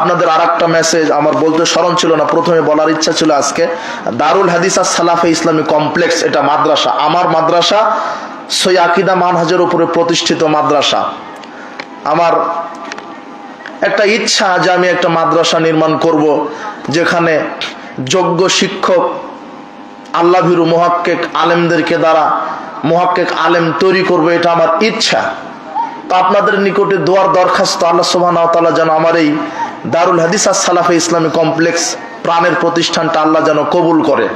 আপনাদের আরেকটা মেসেজ আমার বলতে স্মরণ ছিল না, প্রথমে বলার ইচ্ছা ছিল আজকে। দারুল হাদিস আর সালাফে ইসলামী কমপ্লেক্স, এটা মাদ্রাসা, আমার মাদ্রাসা, সই আকিদা মানহাজের উপরে প্রতিষ্ঠিত মাদ্রাসা। আমার একটা ইচ্ছা যে আমি একটা মাদ্রাসা নির্মাণ করব, যেখানে যোগ্য শিক্ষক আল্লাহ ভীরু মুহাক্কিক আলেমদেরকে দ্বারা মুহাক্কিক আলেম তৈরি করবে, এটা আমার ইচ্ছা। তো আপনাদের নিকটে দোয়ার দরখাস্ত, আল্লাহ সুবহানাহু ওয়া তাআলা যেন আমার এই দারুল হাদিস আর সালাফে ইসলামী কমপ্লেক্স প্রাণের প্রতিষ্ঠানটা আল্লাহ যেন কবুল করে,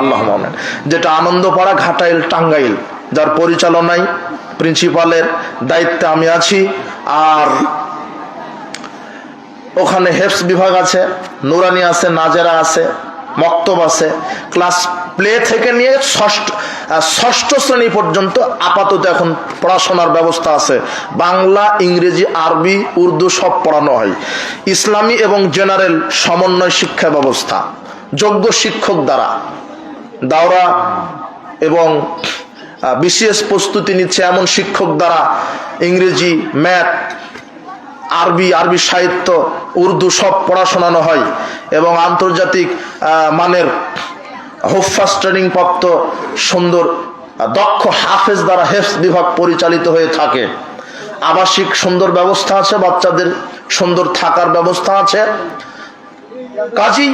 আল্লাহুম্মা আমিন। যেটা আনন্দপাড়া, ঘাটাইল, টাঙ্গাইল, যার পরিচালনায় প্রিন্সিপালের দায়িত্বে আমি আছি। আর ওখানে হেফজ বিভাগ আছে, নুরানি আছে, নাজেরা আছে, মক্তব আছে। ক্লাস প্লে থেকে নিয়ে ষষ্ঠ শ্রেণী পর্যন্ত আপাতত এখন পড়াশোনার ব্যবস্থা আছে। বাংলা, ইংরেজি, আরবি, উর্দু সব পড়ানো হয়। ইসলামী এবং জেনারেল সমন্বয় শিক্ষা ব্যবস্থা, যোগ্য শিক্ষক দ্বারা দাওরা এবং বিশেষ প্রস্তুতি নিচ্ছে এমন শিক্ষক দ্বারা ইংরেজি, ম্যাথ, আরবি সাহিত্য, উর্দু সব পড়াশোনানো হয়। এবং আন্তর্জাতিক মানের হুফাজ ট্রেনিং প্রাপ্ত সুন্দর দক্ষ হাফেজ দ্বারা হেফজ বিভাগ পরিচালিত হয়ে থাকে। আবাসিক সুন্দর ব্যবস্থা আছে, বাচ্চাদের সুন্দর থাকার ব্যবস্থা আছে। কাজী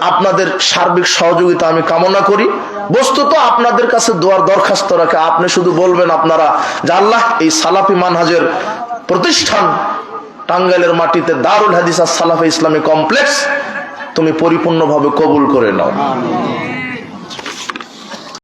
আপনাদের সার্বিক সহযোগিতা আমি কামনা করি। বস্তুত আপনাদের কাছে দোয়ার দরখাস্ত রাখে, আপনি শুধু বলবেন আপনারা যে আল্লাহ এই সালাফি মানহাজের প্রতিষ্ঠান টাঙ্গাইলের মাটিতে দারুল হাদিস আর সালাফে ইসলামী কমপ্লেক্স তুমি পরিপূর্ণভাবে কবুল করে নাও।